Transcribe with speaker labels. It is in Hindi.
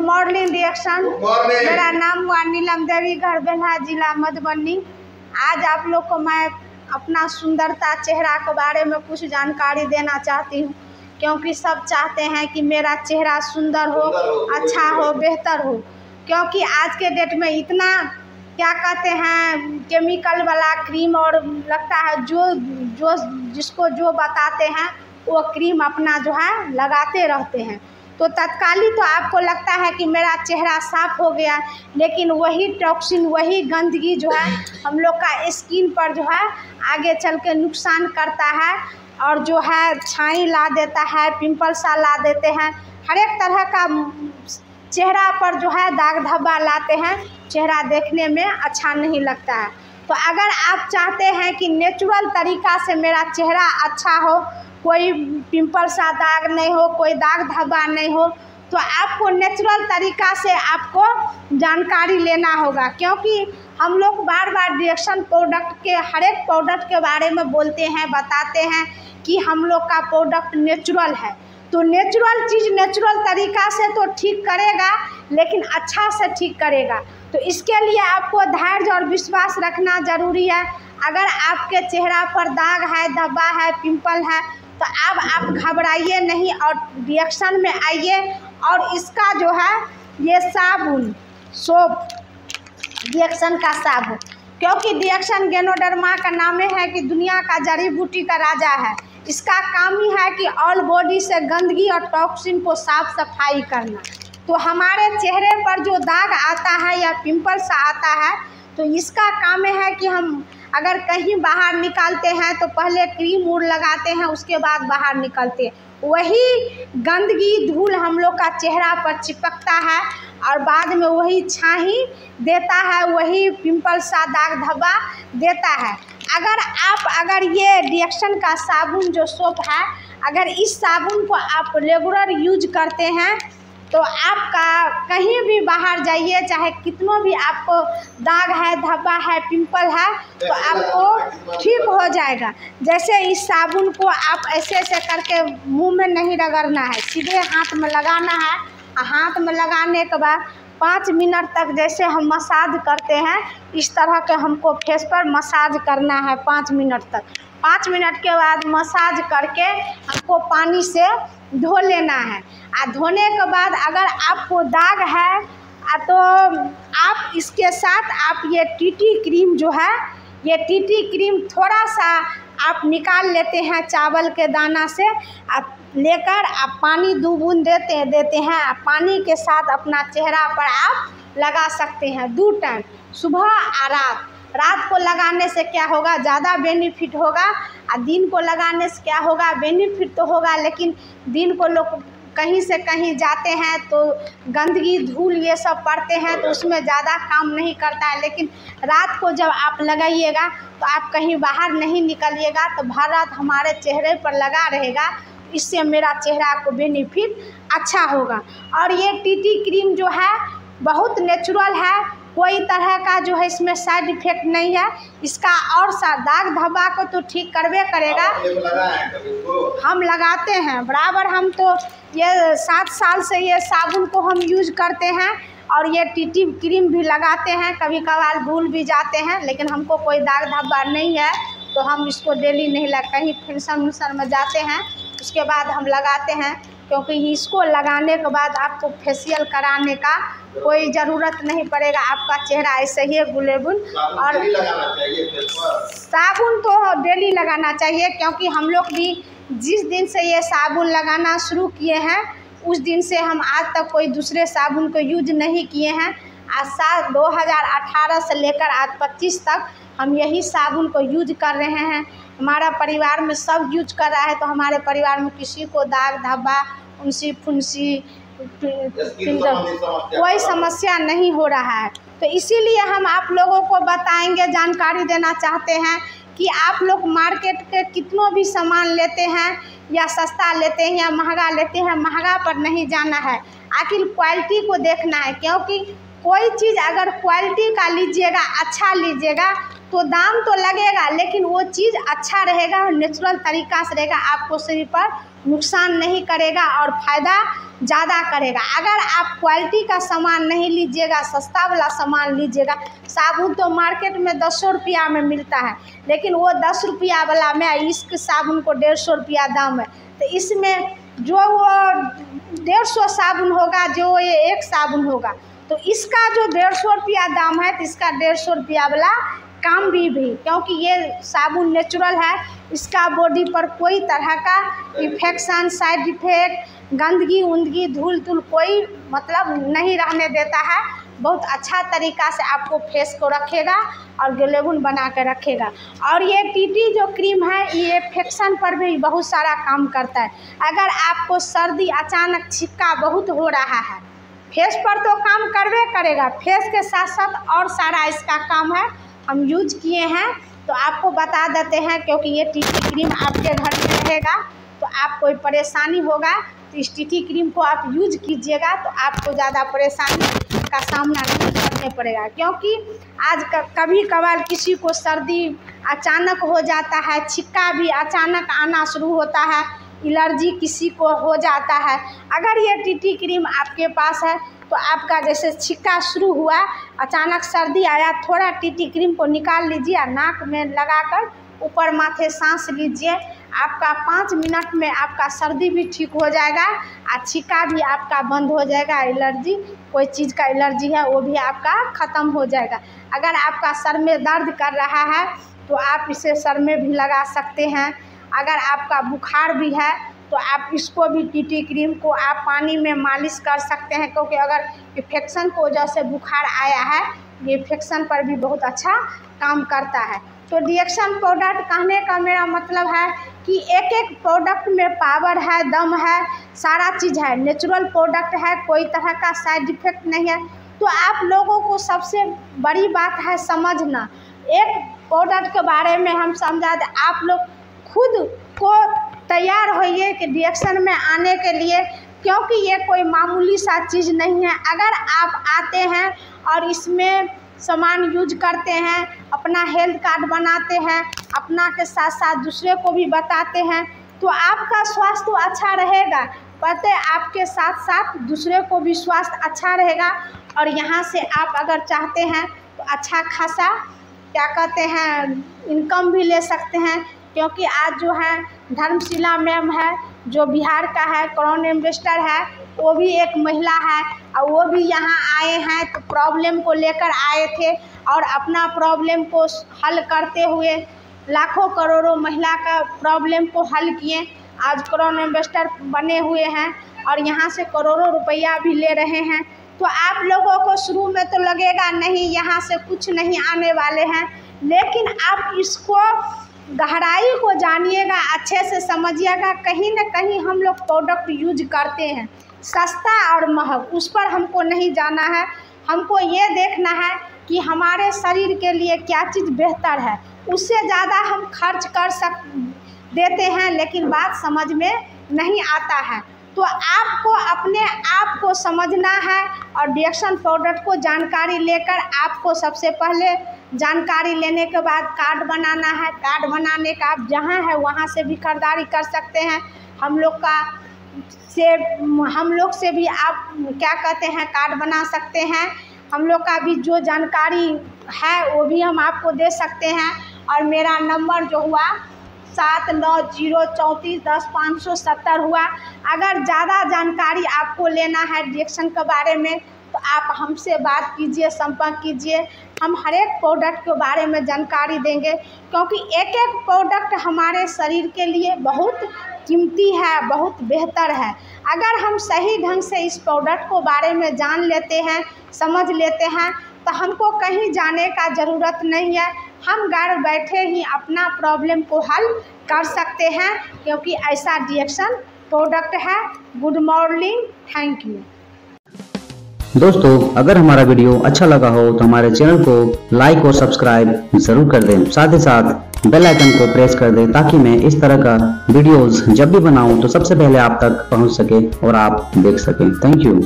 Speaker 1: Morning reaction. मेरा नाम हुआ नीलम देवी, घर बेल्हा, जिला मधुबनी। आज आप लोग को मैं अपना सुंदरता चेहरा के बारे में कुछ जानकारी देना चाहती हूँ, क्योंकि सब चाहते हैं कि मेरा चेहरा सुंदर हो, अच्छा हो, बेहतर हो। क्योंकि आज के डेट में इतना क्या कहते हैं केमिकल वाला क्रीम, और लगता है जो जिसको जो बताते हैं वो क्रीम अपना जो है लगाते रहते हैं। तो तत्काली तो आपको लगता है कि मेरा चेहरा साफ हो गया, लेकिन वही टॉक्सिन, वही गंदगी जो है हम लोग का स्किन पर जो है आगे चल के नुकसान करता है, और जो है छाई ला देता है, पिंपल सा ला देते हैं, हर एक तरह का चेहरा पर जो है दाग धब्बा लाते हैं, चेहरा देखने में अच्छा नहीं लगता है। तो अगर आप चाहते हैं कि नेचुरल तरीका से मेरा चेहरा अच्छा हो, कोई पिंपल सा दाग नहीं हो, कोई दाग धब्बा नहीं हो, तो आपको नेचुरल तरीका से आपको जानकारी लेना होगा। क्योंकि हम लोग बार बार रिएक्शन प्रोडक्ट के हर एक प्रोडक्ट के बारे में बोलते हैं, बताते हैं कि हम लोग का प्रोडक्ट नेचुरल है। तो नेचुरल चीज़ नेचुरल तरीका से तो ठीक करेगा, लेकिन अच्छा से ठीक करेगा। तो इसके लिए आपको धैर्य और विश्वास रखना ज़रूरी है। अगर आपके चेहरा पर दाग है, धब्बा है, पिंपल है, तो अब आप घबराइए नहीं और रिएक्शन में आइए। और इसका जो है ये साबुन, सोप, रिएक्शन का साबुन, क्योंकि रिएक्शन गैनोडर्मा का नाम है कि दुनिया का जड़ी बूटी का राजा है। इसका काम ही है कि ऑल बॉडी से गंदगी और टॉक्सिन को साफ सफाई करना। तो हमारे चेहरे पर जो दाग आता है या पिंपल सा आता है, तो इसका काम है कि हम अगर कहीं बाहर निकालते हैं तो पहले क्रीम उड़ लगाते हैं, उसके बाद बाहर निकलते हैं। वही गंदगी धूल हम लोग का चेहरा पर चिपकता है और बाद में वही छाही देता है, वही पिंपल सा दाग धब्बा देता है। अगर ये रिएक्शन का साबुन जो सोप है, अगर इस साबुन को आप रेगुलर यूज करते हैं तो आपका कहीं भी बाहर जाइए, चाहे कितना भी आपको दाग है, धब्बा है, पिंपल है, तो आपको ठीक हो जाएगा। जैसे इस साबुन को आप ऐसे ऐसे करके मुंह में नहीं रगड़ना है, सीधे हाथ में लगाना है। हाथ में लगाने के बाद 5 मिनट तक जैसे हम मसाज करते हैं, इस तरह के हमको फेस पर मसाज करना है 5 मिनट तक। 5 मिनट के बाद मसाज करके हमको पानी से धो लेना है। धोने के बाद अगर आपको दाग है तो आप इसके साथ आप ये टीटी क्रीम जो है, ये टीटी क्रीम थोड़ा सा आप निकाल लेते हैं चावल के दाना से, आप लेकर आप पानी 2 बूंद देते हैं। पानी के साथ अपना चेहरा पर आप लगा सकते हैं 2 टाइम, सुबह और रात को लगाने से क्या होगा, ज़्यादा बेनिफिट होगा। और दिन को लगाने से क्या होगा, बेनिफिट तो होगा, लेकिन दिन को लोग कहीं से कहीं जाते हैं तो गंदगी धूल ये सब पड़ते हैं, तो उसमें ज़्यादा काम नहीं करता है। लेकिन रात को जब आप लगाइएगा तो आप कहीं बाहर नहीं निकलिएगा, तो भर रात हमारे चेहरे पर लगा रहेगा। इससे मेरा चेहरा को बेनिफिट अच्छा होगा। और ये टीटी क्रीम जो है बहुत नेचुरल है, कोई तरह का जो है इसमें साइड इफेक्ट नहीं है। इसका और सा दाग धब्बा को तो ठीक करवे करेगा। हम लगाते हैं बराबर, हम तो ये 7 साल से ये साबुन को हम यूज करते हैं, और ये टीटी क्रीम भी लगाते हैं। कभी कभार भूल भी जाते हैं, लेकिन हमको कोई दाग धब्बा नहीं है, तो हम इसको डेली नहीं कहीं फंक्शन उंक्शन में जाते हैं उसके बाद हम लगाते हैं। क्योंकि इसको लगाने के बाद आपको फेशियल कराने का कोई ज़रूरत नहीं पड़ेगा, आपका चेहरा ऐसे ही गुलेबुल। और साबुन तो डेली लगाना चाहिए, क्योंकि हम लोग भी जिस दिन से ये साबुन लगाना शुरू किए हैं, उस दिन से हम आज तक कोई दूसरे साबुन को यूज नहीं किए हैं। आज साल 2018 से लेकर आज 25 तक हम यही साबुन को यूज कर रहे हैं। हमारा परिवार में सब यूज कर रहा है, तो हमारे परिवार में किसी को दाग धब्बा, उनसी फुंसी, कोई समस्या नहीं हो रहा है। तो इसीलिए हम आप लोगों को बताएंगे, जानकारी देना चाहते हैं कि आप लोग मार्केट के कितनों भी सामान लेते हैं, या सस्ता लेते हैं या महंगा लेते हैं, महंगा पर नहीं जाना है, आखिर क्वालिटी को देखना है। क्योंकि कोई चीज़ अगर क्वालिटी का लीजिएगा, अच्छा लीजिएगा तो दाम तो लगेगा, लेकिन वो चीज़ अच्छा रहेगा और नेचुरल तरीका से रहेगा, आपको शरीर पर नुकसान नहीं करेगा और फ़ायदा ज़्यादा करेगा। अगर आप क्वालिटी का सामान नहीं लीजिएगा, सस्ता वाला सामान लीजिएगा, साबुन तो मार्केट में 100 रुपया में मिलता है, लेकिन वो 10 रुपया वाला में इस साबुन को 150 रुपया दाम है। तो इसमें जो वो 150 साबुन होगा, जो ये एक साबुन होगा, तो इसका जो 150 रुपया दाम है, तो इसका 150 रुपया वाला काम भी क्योंकि ये साबुन नेचुरल है, इसका बॉडी पर कोई तरह का इन्फेक्शन, साइड इफेक्ट, गंदगी उंदगी, धूल कोई मतलब नहीं रहने देता है। बहुत अच्छा तरीका से आपको फेस को रखेगा और ग्लेबुल बना के रखेगा। और ये टीटी जो क्रीम है, ये इन्फेक्शन पर भी बहुत सारा काम करता है। अगर आपको सर्दी, अचानक छिक्का बहुत हो रहा है, फेस पर तो काम करवे करेगा, फेस के साथ साथ और सारा इसका काम है, हम यूज किए हैं तो आपको बता देते हैं। क्योंकि ये टीटी क्रीम आपके घर में रहेगा तो आप कोई परेशानी होगा तो इस टीटी क्रीम को आप यूज कीजिएगा, तो आपको ज़्यादा परेशानी का सामना नहीं करने पड़ेगा। क्योंकि आज कभी कभार किसी को सर्दी अचानक हो जाता है, छिक्का भी अचानक आना शुरू होता है, एलर्जी किसी को हो जाता है। अगर ये टीटी क्रीम आपके पास है तो आपका जैसे छिक्का शुरू हुआ, अचानक सर्दी आया, थोड़ा टीटी क्रीम को निकाल लीजिए, नाक में लगाकर ऊपर माथे सांस लीजिए, आपका 5 मिनट में आपका सर्दी भी ठीक हो जाएगा और छिक्का भी आपका बंद हो जाएगा। एलर्जी, कोई चीज़ का एलर्जी है वो भी आपका ख़त्म हो जाएगा। अगर आपका सर में दर्द कर रहा है तो आप इसे सर में भी लगा सकते हैं। अगर आपका बुखार भी है तो आप इसको भी टीटी क्रीम को आप पानी में मालिश कर सकते हैं। क्योंकि अगर इन्फेक्शन की वजह से बुखार आया है, ये इन्फेक्शन पर भी बहुत अच्छा काम करता है। तो डिएक्शन प्रोडक्ट कहने का मेरा मतलब है कि एक एक प्रोडक्ट में पावर है, दम है, सारा चीज़ है, नेचुरल प्रोडक्ट है, कोई तरह का साइड इफ़ेक्ट नहीं है। तो आप लोगों को सबसे बड़ी बात है समझना। एक प्रोडक्ट के बारे में हम समझा दें, आप लोग खुद को तैयार होइए कि डिएक्शन में आने के लिए, क्योंकि ये कोई मामूली सा चीज़ नहीं है। अगर आप आते हैं और इसमें सामान यूज करते हैं, अपना हेल्थ कार्ड बनाते हैं, अपना के साथ साथ दूसरे को भी बताते हैं, तो आपका स्वास्थ्य अच्छा रहेगा, पता है, आपके साथ साथ दूसरे को भी स्वास्थ्य अच्छा रहेगा। और यहाँ से आप अगर चाहते हैं तो अच्छा खासा क्या कहते हैं इनकम भी ले सकते हैं। क्योंकि आज जो है धर्मशिला मैम है, जो बिहार का है, क्राउन एम्बेसडर है, वो भी एक महिला है और वो भी यहाँ आए हैं तो प्रॉब्लम को लेकर आए थे और अपना प्रॉब्लम को हल करते हुए लाखों करोड़ों महिला का प्रॉब्लम को हल किए। आज क्राउन एम्बेसडर बने हुए हैं और यहाँ से करोड़ों रुपया भी ले रहे हैं। तो आप लोगों को शुरू में तो लगेगा नहीं, यहाँ से कुछ नहीं आने वाले हैं, लेकिन आप इसको गहराई को जानिएगा, अच्छे से समझिएगा। कहीं न कहीं हम लोग प्रोडक्ट यूज करते हैं सस्ता और महंग, उस पर हमको नहीं जाना है। हमको ये देखना है कि हमारे शरीर के लिए क्या चीज़ बेहतर है, उससे ज़्यादा हम खर्च कर देते हैं, लेकिन बात समझ में नहीं आता है। तो आपको अपने आप को समझना है और डिएक्शन प्रोडक्ट को जानकारी लेकर आपको सबसे पहले जानकारी लेने के बाद कार्ड बनाना है। कार्ड बनाने का आप जहाँ है वहाँ से भी खरीदारी कर सकते हैं। हम लोग से भी आप क्या कहते हैं कार्ड बना सकते हैं। हम लोग का भी जो जानकारी है वो भी हम आपको दे सकते हैं। और मेरा नंबर जो हुआ 7904310570 हुआ। अगर ज़्यादा जानकारी आपको लेना है डिएक्शन के बारे में तो आप हमसे बात कीजिए, संपर्क कीजिए। हम हर एक प्रोडक्ट के बारे में जानकारी देंगे, क्योंकि एक एक प्रोडक्ट हमारे शरीर के लिए बहुत कीमती है, बहुत बेहतर है। अगर हम सही ढंग से इस प्रोडक्ट को बारे में जान लेते हैं, समझ लेते हैं, तो हमको कहीं जाने का ज़रूरत नहीं है। हम घर बैठे ही अपना प्रॉब्लम को हल कर सकते हैं, क्योंकि ऐसा डिएक्शन प्रोडक्ट है। Good morning, thank you.
Speaker 2: दोस्तों, अगर हमारा वीडियो अच्छा लगा हो तो हमारे चैनल को लाइक और सब्सक्राइब जरूर कर दें। साथ ही साथ बेल आइकन को प्रेस कर दें, ताकि मैं इस तरह का वीडियोस जब भी बनाऊं तो सबसे पहले आप तक पहुंच सके और आप देख सकें। Thank you.